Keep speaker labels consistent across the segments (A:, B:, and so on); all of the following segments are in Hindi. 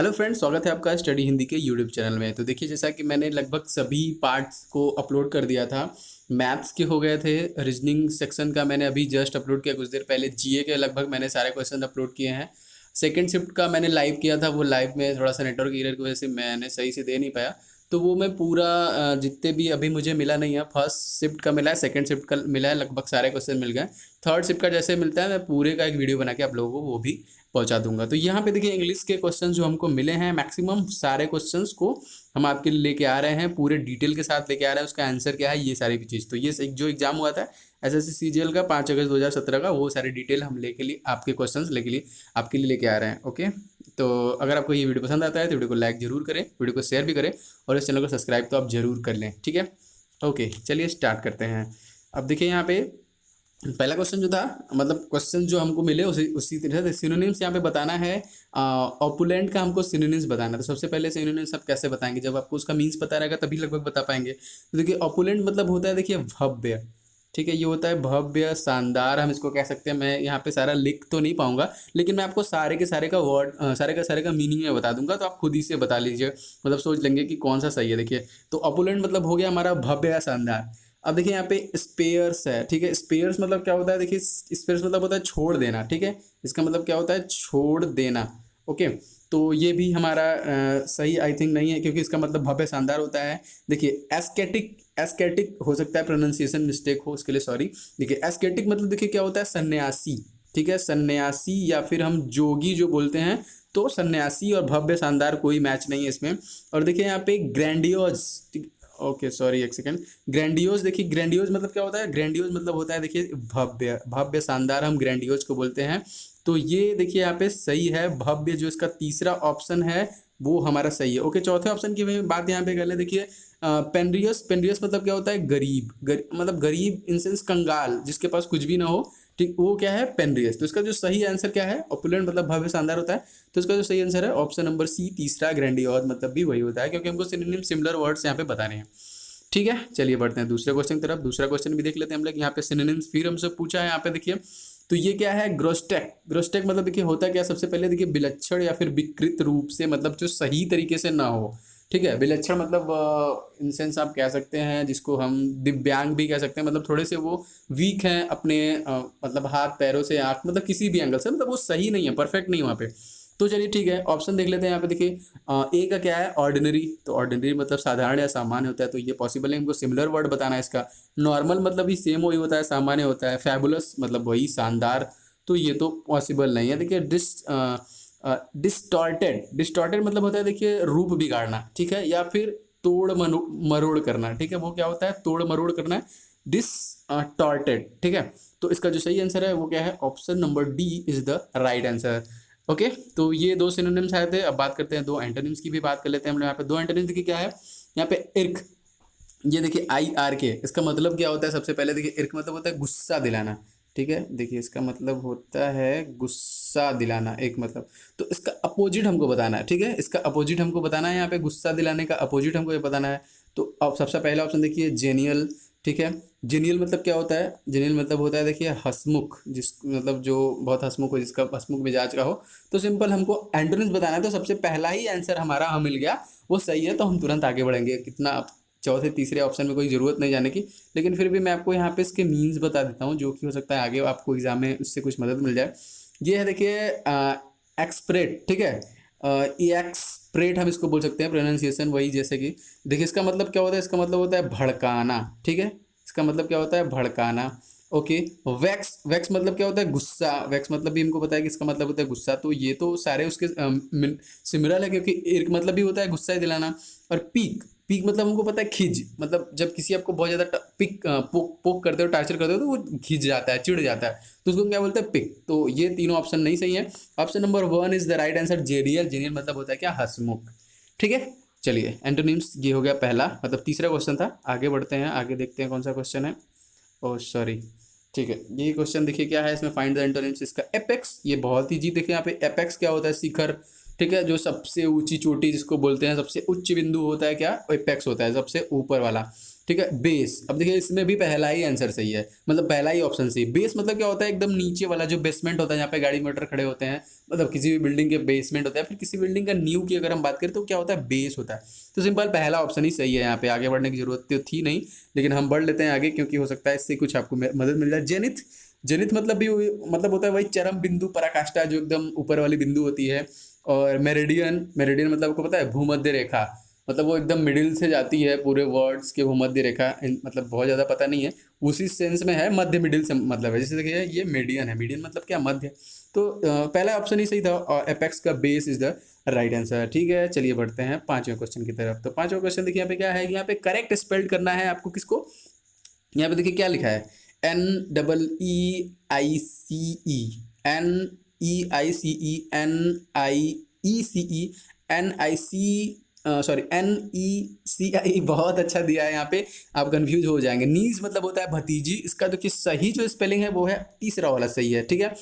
A: हेलो फ्रेंड्स, स्वागत है आपका स्टडी हिंदी के यूट्यूब चैनल में। तो देखिए, जैसा कि मैंने लगभग सभी पार्ट्स को अपलोड कर दिया था। मैथ्स के हो गए थे, रीजनिंग सेक्शन का मैंने अभी जस्ट अपलोड किया कुछ देर पहले, जीए के लगभग मैंने सारे क्वेश्चन अपलोड किए हैं। सेकंड शिफ्ट का मैंने लाइव किया था, वो लाइव में थोड़ा सा नेटवर्क एरर की वजह से मैंने सही से दे नहीं पाया। तो वो मैं पूरा जितने भी अभी मुझे मिला नहीं है, फर्स्ट शिफ्ट का मिला है, सेकंड शिफ्ट का मिला है, लगभग सारे क्वेश्चन मिल गए। थर्ड शिफ्ट का जैसे मिलता है मैं पूरे का एक वीडियो बना के आप लोगों को वो भी पहुंचा दूंगा। तो यहाँ पे देखिए, इंग्लिश के क्वेश्चन जो हमको मिले हैं, मैक्सिमम सारे क्वेश्चंस को हम आपके लिए लेके आ रहे हैं, पूरे डिटेल के साथ लेके आ रहे हैं। उसका आंसर क्या है, ये सारी भी चीज़। तो ये जो एग्जाम हुआ था एसएससी सीजीएल का 5 अगस्त 2017 का, वो सारी डिटेल हम लेके लिए आपके क्वेश्चंस आपके लिए लेके आ रहे हैं। ओके, तो अगर आपको ये वीडियो पसंद आता है तो वीडियो को लाइक जरूर करें, वीडियो को शेयर भी करें, और इस चैनल को सब्सक्राइब तो आप जरूर कर लें। ठीक है, ओके, चलिए स्टार्ट करते हैं। अब देखिए, यहाँ पे पहला क्वेश्चन जो था, मतलब क्वेश्चन जो हमको मिले उसी उसी तरह से सिनोनिम्स यहाँ पे बताना है। ऑपुलेंट का हमको सिनोनिम्स बताना है। तो सबसे पहले सिनोनिम्स आप कैसे बताएंगे, जब आपको उसका मीन्स पता रहेगा तभी लगभग बता पाएंगे। तो देखिए, ऑपुलेंट मतलब होता है, देखिए, भव्य। ठीक है, ये होता है भव्य, शानदार, हम इसको कह सकते हैं। मैं यहाँ पे सारा लिख तो नहीं पाऊंगा, लेकिन मैं आपको सारे के सारे का वर्ड, सारे का मीनिंग में बता दूंगा, तो आप खुद ही से बता लीजिए, मतलब सोच लेंगे कि कौन सा सही है। देखिए, तो ऑपुलेंट मतलब हो गया हमारा भव्य या शानदार। अब देखिए, यहाँ पे स्पेयर्स है। ठीक है, स्पेयर्स मतलब क्या होता है, देखिए, स्पेयर्स मतलब होता है छोड़ देना। ठीक है, इसका मतलब क्या होता है, छोड़ देना। ओके, तो ये भी हमारा सही आई थिंक नहीं है, क्योंकि इसका मतलब भव्य शानदार होता है। देखिए, एस्केटिक, एस्केटिक हो सकता है, प्रोनाउंसिएशन मिस्टेक हो, उसके लिए सॉरी। देखिए, एस्केटिक मतलब देखिए क्या होता है, सन्यासी। ठीक है, सन्यासी या फिर हम जोगी जो बोलते हैं, तो सन्यासी और भव्य शानदार कोई मैच नहीं है इसमें। और देखिए, यहाँ पे ग्रैंडियोज, ओके सॉरी, एक सेकेंड। ग्रैंडियोज, देखिए, ग्रैंडियोज मतलब क्या होता है, ग्रैंडियोज मतलब होता है, देखिए, भव्य, भव्य शानदार हम ग्रैंडियोज को बोलते हैं। तो ये देखिए यहाँ पे सही है, भव्य, जो इसका तीसरा ऑप्शन है वो हमारा सही है। ओके, चौथे ऑप्शन की बात यहाँ पे कर ले। देखिए, पेनरियस, पेनरियस मतलब क्या होता है, गरीब, मतलब गरीब इन सेंस कंगाल, जिसके पास कुछ भी ना हो। ठीक, वो क्या है, पेनरियस। तो इसका जो सही आंसर क्या है, ऑपुलेंट मतलब भव्य शानदार होता है। तो इसका जो सही आंसर है ऑप्शन नंबर सी, तीसरा, ग्रैंडियोज मतलब भी वही होता है, क्योंकि हमको सिनोनिम सिमिलर वर्ड्स यहाँ पे बताने हैं। ठीक है, चलिए बढ़ते हैं दूसरे क्वेश्चन की तरफ। दूसरा क्वेश्चन भी देख लेते हैं हम लोग। यहाँ पे सिनोनिम्स फिर हमसे पूछा है। यहाँ पे देखिए, तो ये क्या है, ग्रोस्टेक। ग्रोस्टेक मतलब देखिए होता क्या, सबसे पहले देखिए, विलक्षण या फिर विकृत रूप से, मतलब जो सही तरीके से ना हो। ठीक है, विलक्षण मतलब इन सेंस आप कह सकते हैं, जिसको हम दिव्यांग भी कह सकते हैं, मतलब थोड़े से वो वीक हैं अपने मतलब हाथ पैरों से, आँख, मतलब किसी भी एंगल से, मतलब वो सही नहीं है, परफेक्ट नहीं वहाँ पे। तो चलिए ठीक है, ऑप्शन देख लेते हैं। यहाँ पे देखिए, ए का क्या है, ऑर्डिनरी। तो ऑर्डिनरी मतलब साधारण या सामान्य होता है, तो ये पॉसिबल है। हमको सिमिलर वर्ड बताना है इसका। नॉर्मल मतलब भी सेम वही होता है, सामान्य होता है। फैबुलस मतलब वही, शानदार। तो ये तो पॉसिबल नहीं है। देखिए, डिस्टॉर्टेड, डिस्टॉर्टेड मतलब होता है, देखिए, रूप बिगाड़ना। ठीक है, या फिर तोड़ मरोड़ करना। ठीक है, वो क्या होता है, तोड़ मरोड़ करना, डिसटॉर्टेड। ठीक है, तो इसका जो सही आंसर है वो क्या है, option number D is the right answer. Okay, तो ये दो सिनोनिम्स आए थे। अब बात करते हैं दो एंटोनिम्स की भी बात कर लेते हैं हम लोग। यहाँ पे दो एंटोनिम्स देखिए क्या है, यहाँ पे इर्क। ये देखिए, आई आर के, इसका मतलब क्या होता है, सबसे पहले देखिए, इर्क मतलब होता है गुस्सा दिलाना। ठीक है, देखिए, इसका मतलब होता है गुस्सा दिलाना, एक मतलब। तो इसका अपोजिट हमको बताना है। ठीक है, इसका अपोजिट हमको बताना है। यहाँ पे गुस्सा दिलाने का अपोजिट हमको ये बताना है। तो अब सबसे पहला ऑप्शन देखिए, जेनियल। ठीक है, जेनियल मतलब क्या होता है, जेनियल मतलब होता है, देखिए, हंसमुख, जिस मतलब जो बहुत हंसमुख हो, जिसका हंसमुख मिजाज का हो। तो सिंपल हमको एंटोनिम्स बताना है। तो सबसे पहला ही आंसर हमारा हम मिल गया, वो सही है, तो हम तुरंत आगे बढ़ेंगे। कितना, चौथे तीसरे ऑप्शन में कोई ज़रूरत नहीं जाने की, लेकिन फिर भी मैं आपको यहाँ पे इसके मीन्स बता देता हूँ, जो कि हो सकता है आगे आपको एग्जाम में उससे कुछ मदद मिल जाए। ये है, देखिए, एक्सप्रेट। ठीक है, एक्सप्रेट हम इसको बोल सकते हैं, प्रोनाउंसिएशन वही, जैसे कि देखिए, इसका मतलब क्या होता है, इसका मतलब होता है भड़काना। ठीक है, इसका मतलब क्या होता है, भड़काना। ओके, वैक्स, वैक्स मतलब क्या होता है, गुस्सा। वैक्स मतलब भी हमको पता है कि इसका मतलब होता है गुस्सा। तो ये तो सारे उसके सिमिलर है, क्योंकि इर्क मतलब भी होता है गुस्सा ही दिलाना। और पीक, पीक मतलब हमको पता है खिज, मतलब जब किसी आपको बहुत ज़्यादा पिक पोक करते हो, टार्चर करते हो, तो वो खिंच जाता है, चिढ़ जाता है, तो उसको क्या बोलते हैं, पिक। तो ये तीनों ऑप्शन नहीं सही है। Option number one is the right answer, जेरियल। जेरियल मतलब होता है क्या, हंसमुख। ठीक है, चलिए, एंटोनिम्स ये हो गया पहला, मतलब तीसरा क्वेश्चन था। आगे बढ़ते हैं, आगे देखते हैं कौन सा क्वेश्चन है। ओह सॉरी, ठीक है, ये क्वेश्चन देखिए क्या है, इसमें फाइंड द एंटोनिम्स। इसका एपेक्स, ये बहुत ही जी, देखिए यहाँ पे एपेक्स क्या होता है, शिखर। ठीक है, जो सबसे ऊंची चोटी जिसको बोलते हैं, सबसे उच्च बिंदु होता है क्या, एपेक्स होता है, सबसे ऊपर वाला। ठीक है। बेस, अब देखिए इसमें भी पहला ही आंसर सही है, मतलब पहला ही ऑप्शन सही है। बेस मतलब क्या होता है, एकदम नीचे वाला जो बेसमेंट होता है, जहाँ पे गाड़ी मोटर खड़े होते हैं, मतलब किसी भी बिल्डिंग के बेसमेंट होता है, फिर किसी बिल्डिंग का नींव की अगर हम बात करें तो क्या होता है, बेस होता है। तो सिंपल पहला ऑप्शन ही सही है, यहाँ पे आगे बढ़ने की जरूरत तो थी नहीं, लेकिन हम बढ़ लेते हैं आगे, क्योंकि हो सकता है इससे कुछ आपको मदद मिल जाए। जेनिथ, जेनिथ मतलब भी मतलब होता है वही चरम बिंदु, पराकाष्ठा जो एकदम ऊपर वाली बिंदु होती है। और मेरिडियन, मेरिडियन मतलब आपको पता है भूमध्य रेखा, मतलब वो एकदम मिडिल से जाती है पूरे वर्ड्स के भूमध्य रेखा, मतलब बहुत ज़्यादा पता नहीं है, उसी सेंस में है, मध्य मिडिल से मतलब है। जैसे देखिए ये मीडियन है, मीडियन मतलब क्या, मध्य। तो पहला ऑप्शन ही सही था, और एपेक्स का base is the right answer. ठीक है, चलिए बढ़ते हैं पांचवें क्वेश्चन की तरफ। तो पांचवा क्वेश्चन देखिए यहाँ पे क्या है, यहाँ पे करेक्ट स्पेल्ड करना है आपको किसको। यहाँ पे देखिए क्या लिखा है, NEEICE, NEICE, NICE, sorry NECI, बहुत अच्छा दिया है यहाँ पे, आप कंफ्यूज हो जाएंगे। नीज मतलब होता है भतीजी, इसका जो कि सही जो स्पेलिंग है वो है तीसरा वाला सही है, ठीक है।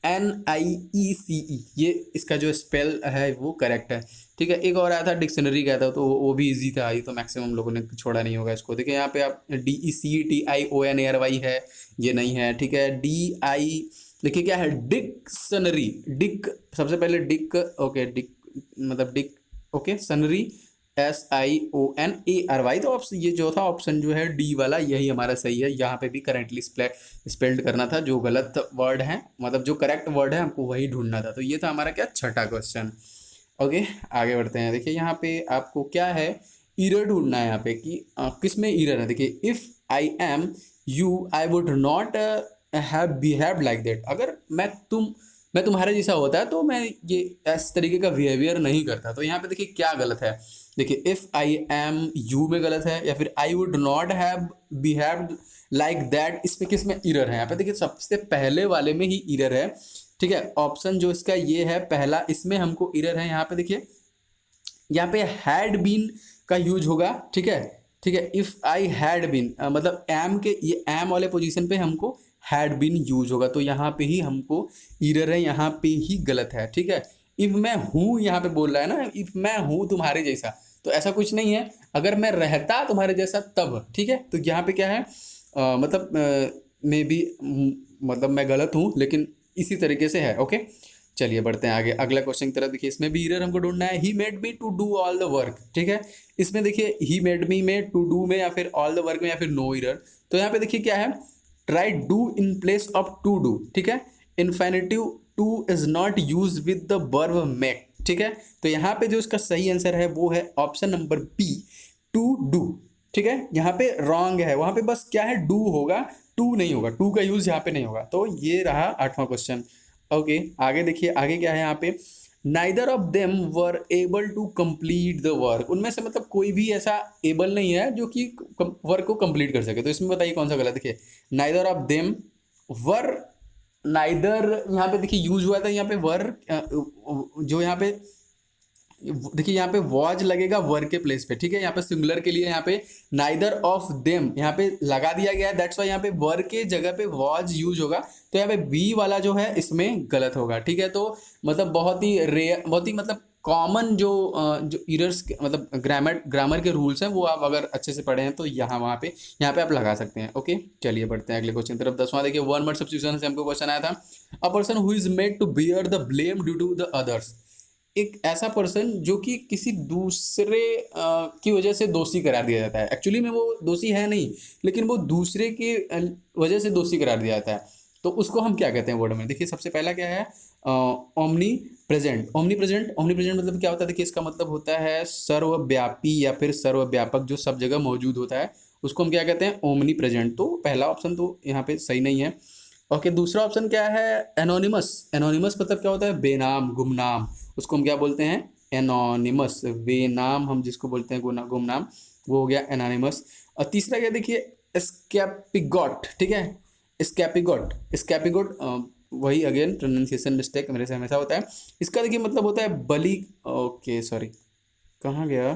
A: NIECE, ये इसका जो स्पेल है वो करेक्ट है, ठीक है। एक और आया था डिक्शनरी का था, तो वो भी इजी था, ये तो मैक्सिमम लोगों ने छोड़ा नहीं होगा इसको। देखिए यहाँ पे आप DECTIONARY है, ये नहीं है, ठीक है। DI, देखिए क्या है, डिक्शनरी, डिक, सबसे पहले डिक, ओके डिक मतलब डिक, ओके सनरी, SIONARY। तो ऑप्शन ये जो था ऑप्शन जो है डी वाला, यही हमारा सही है। यहाँ पे भी करेक्टली स्पेल्ड करना था, जो गलत वर्ड है मतलब जो करेक्ट वर्ड है हमको वही ढूंढना था। तो ये था हमारा क्या, छठा क्वेश्चन। ओके, आगे बढ़ते हैं। देखिए यहाँ पे आपको क्या है, इरर ढूंढना है यहाँ पे कि किस में इरर है। देखिए if I am you I would not have behave like that, अगर मैं तुम्हारे जैसा होता है तो मैं ये इस तरीके का बिहेवियर नहीं करता। तो यहाँ पे देखिए क्या गलत है, देखिए इफ आई एम यू में गलत है, या फिर I would not have behaved like that, इसमें किस में इरर है। यहाँ पे देखिए सबसे पहले वाले में ही इरर है, ठीक है। ऑप्शन जो इसका ये है पहला, इसमें हमको इरर है। यहाँ पे देखिए यहाँ पे हैड बीन का यूज होगा, ठीक है, ठीक है। इफ आई हैड बीन मतलब एम के, ये एम वाले पोजीशन पे हमको हैड बीन यूज होगा, तो यहाँ पे ही हमको इरर है, यहाँ पे ही गलत है, ठीक है। इफ मैं हूँ यहाँ पे बोल रहा है ना, इफ मैं हूँ तुम्हारे जैसा, तो ऐसा कुछ नहीं है, अगर मैं रहता तुम्हारे जैसा तब, ठीक है। तो यहाँ पे क्या है, मतलब मे बी, मतलब मैं गलत हूँ, लेकिन इसी तरीके से है, ओके। चलिए बढ़ते हैं आगे, अगला क्वेश्चन की तरफ। देखिए इसमें भी इरर हमको ढूंढना है, he made me to do all the work, ठीक है। इसमें देखिए ही मेड मी में, टू डू में, या फिर ऑल द वर्क में, या फिर नो इरर। तो यहाँ पे देखिए क्या है, try do in place of to do, ठीक है। Infinitive to is not use with the verb make, ठीक है। तो यहाँ पे जो इसका सही आंसर है वो है option number B, to do, ठीक है। यहाँ पे रॉन्ग है, वहां पे बस क्या है, डू होगा, टू नहीं होगा, टू का यूज यहाँ पे नहीं होगा। तो ये रहा आठवां क्वेश्चन। ओके, आगे देखिए, आगे क्या है यहाँ पे, neither of them were able to complete the work, उनमें से मतलब कोई भी ऐसा एबल नहीं है जो कि वर्क को कंप्लीट कर सके। तो इसमें बताइए कौन सा गलत। देखिए neither of them were, neither यहाँ पे देखिए यूज हुआ था, यहाँ पे वर जो यहाँ पे देखिए यहाँ पे वॉज लगेगा वर के प्लेस पे, ठीक है। यहाँ पे सिंगुलर के लिए यहाँ पे नाइदर ऑफ देम यहाँ पे लगा दिया गया है, दैट्स वाई यहाँ पे वर के जगह पे वॉज यूज होगा। तो यहाँ पे बी वाला जो है इसमें गलत होगा, ठीक है। तो मतलब बहुत ही रेयर, बहुत ही मतलब कॉमन जो इरर्स मतलब ग्रामर के रूल्स हैं, वो आप अगर अच्छे से पढ़े हैं तो यहाँ पे आप लगा सकते हैं। ओके, चलिए बढ़ते हैं अगले क्वेश्चन तरफ। 10वां देखिए, वन वर्ड सब्स्टिट्यूशन से हमको क्वेश्चन आया था, a person who is made to bear the blame due to the others, एक ऐसा पर्सन जो कि किसी दूसरे की वजह से दोषी करार दिया जाता है। एक्चुअली में वो दोषी है नहीं, लेकिन वो दूसरे की वजह से दोषी करार दिया जाता है। तो उसको हम क्या कहते हैं वर्ड में। देखिए सबसे पहला क्या है, omni present. Omni present, omni present मतलब क्या होता है, देखिए इसका मतलब होता है सर्वव्यापी या फिर सर्वव्यापक, जो सब जगह मौजूद होता है, उसको हम क्या कहते हैं, ओमनी प्रेजेंट। तो पहला ऑप्शन तो यहाँ पे सही नहीं है। ओके, दूसरा ऑप्शन क्या है, एनोनिमस। एनोनिमस मतलब क्या होता है, बेनाम, गुमनाम, उसको हम क्या बोलते हैं, एनोनिमस। बेनाम हम जिसको बोलते हैं गुमनाम, वो हो गया एनोनिमस। और तीसरा क्या, देखिए स्कैपिगॉट, ठीक है। स्कैपिगॉट, स्कैपिगॉट वही अगेन प्रोनाउंसिएशन मिस्टेक मेरे से हमेशा होता है। इसका देखिए मतलब होता है बलि, ओके सॉरी कहाँ गया,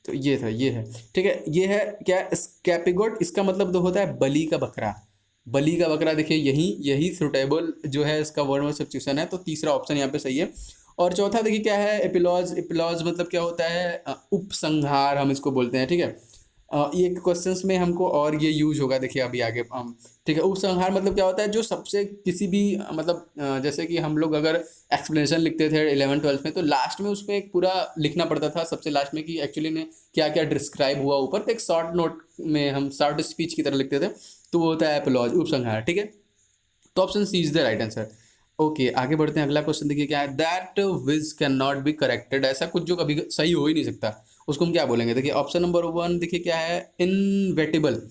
A: तो ये था, ये है, ठीक है। ये है क्या, स्कैपिगोट, इसका मतलब तो होता है बलि का बकरा। बलि का बकरा, देखिए यही यही सुटेबल जो है इसका वर्ड में सब्स्टिट्यूशन है। तो तीसरा ऑप्शन यहाँ पे सही है। और चौथा देखिए क्या है, एपिलॉज। एपिलॉज मतलब क्या होता है, उपसंहार हम इसको बोलते हैं, ठीक है। ये क्वेश्चंस में हमको और ये यूज होगा, देखिए अभी आगे हम, ठीक है। उपसंहार मतलब क्या होता है, जो सबसे किसी भी मतलब जैसे कि हम लोग अगर एक्सप्लेनेशन लिखते थे 11th-12th में, तो लास्ट में उसमें एक पूरा लिखना पड़ता था सबसे लास्ट में कि एक्चुअली ने क्या क्या डिस्क्राइब हुआ ऊपर, तो एक शॉर्ट नोट में हम शॉर्ट स्पीच की तरह लिखते थे, तो वो होता है एपोलॉज, उपसंहार, ठीक है। तो option C is the right answer. Okay, आगे बढ़ते हैं। अगला क्वेश्चन देखिए क्या है, that which can not be corrected, ऐसा कुछ जो कभी सही हो ही नहीं सकता, उसको हम क्या बोलेंगे। देखिए ऑप्शन नंबर वन देखिए क्या है, इनवेटिबल।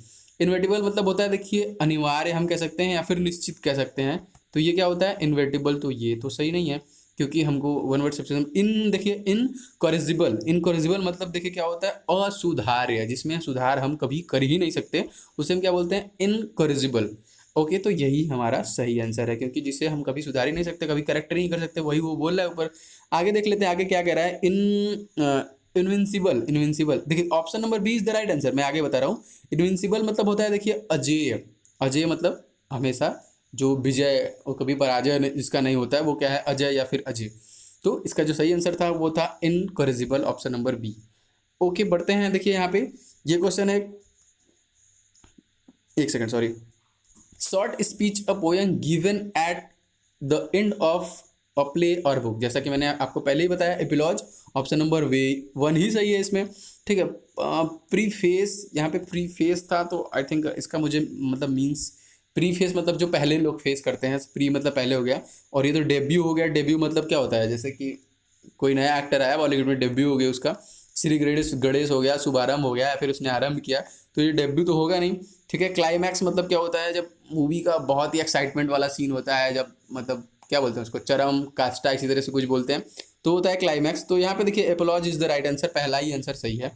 A: इनवेटिबल मतलब होता है देखिए अनिवार्य हम कह सकते हैं या फिर निश्चित कह सकते हैं, तो ये क्या होता है इनवेटिबल, तो ये तो सही नहीं है, क्योंकि हमको वन वर्ड सब्स्टिट्यूशन इन, देखिए इनकॉरिजिबल, इनकॉरिजिबल मतलब देखिए क्या होता है असुधार्य, जिसमें सुधार हम कभी कर ही नहीं सकते, उसे हम क्या बोलते हैं इनकॉरिजिबल। ओके, तो यही हमारा सही आंसर है, क्योंकि जिसे हम कभी सुधार ही नहीं सकते, कभी करेक्ट नहीं कर सकते, वही वो बोल रहा है ऊपर। आगे देख लेते हैं आगे क्या कह रहा है, इनविंसिबल। इनविंसिबल देखिए option number B is the right answer, मैं आगे बता रहा हूँ। इनविंसिबल मतलब होता है देखिए अजेय। अजेय मतलब हमेशा जो विजय और कभी पराजय जिसका नहीं होता है, वो क्या है, अजय या फिर अजय। तो इसका जो सही आंसर था वो था incorrigible, option number B. Okay, बढ़ते हैं। देखिए यहाँ पे ये क्वेश्चन है, एक second sorry, short speech a poem given at the end of a play और बुक, जैसा कि मैंने आपको पहले ही बताया एपिलॉज, ऑप्शन नंबर वे वन ही सही है इसमें, ठीक है। प्रीफेस, यहाँ पे प्रीफेस था, तो आई थिंक इसका मुझे मतलब मीन्स, प्रीफेस मतलब जो पहले लोग फेस करते हैं, प्री मतलब पहले हो गया, और ये तो डेब्यू हो गया। डेब्यू मतलब क्या होता है, जैसे कि कोई नया एक्टर आया बॉलीवुड में, डेब्यू हो गया उसका, श्री गणेश गणेश हो गया, शुभारंभ हो गया, या फिर उसने आरंभ किया, तो ये डेब्यू तो होगा नहीं, ठीक है। क्लाइमैक्स मतलब क्या होता है, जब मूवी का बहुत ही एक्साइटमेंट वाला सीन होता है, जब मतलब क्या बोलते हैं उसको, चरम काष्ठा, इसी तरह से कुछ बोलते हैं, तो होता है क्लाइमैक्स। तो यहाँ पे देखिए एपोलॉज इज द राइट आंसर, पहला ही आंसर सही है।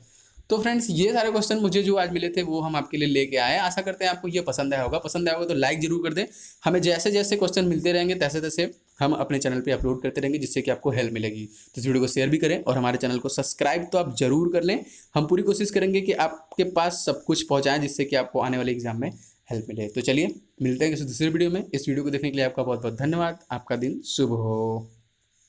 A: तो फ्रेंड्स ये सारे क्वेश्चन मुझे जो आज मिले थे वो हम आपके लिए लेके आए हैं। आशा करते हैं आपको ये पसंद आया होगा। पसंद आया होगा तो लाइक जरूर कर दें। हमें जैसे जैसे क्वेश्चन मिलते रहेंगे तैसे तैसे हम अपने चैनल पे अपलोड करते रहेंगे, जिससे कि आपको हेल्प मिलेगी। तो इस वीडियो को शेयर भी करें और हमारे चैनल को सब्सक्राइब तो आप जरूर कर लें। हम पूरी कोशिश करेंगे कि आपके पास सब कुछ पहुँचाएँ, जिससे कि आपको आने वाले एग्जाम में हेल्प मिले। तो चलिए मिलते हैं किसी दूसरे वीडियो में। इस वीडियो को देखने के लिए आपका बहुत बहुत धन्यवाद। आपका दिन शुभ हो।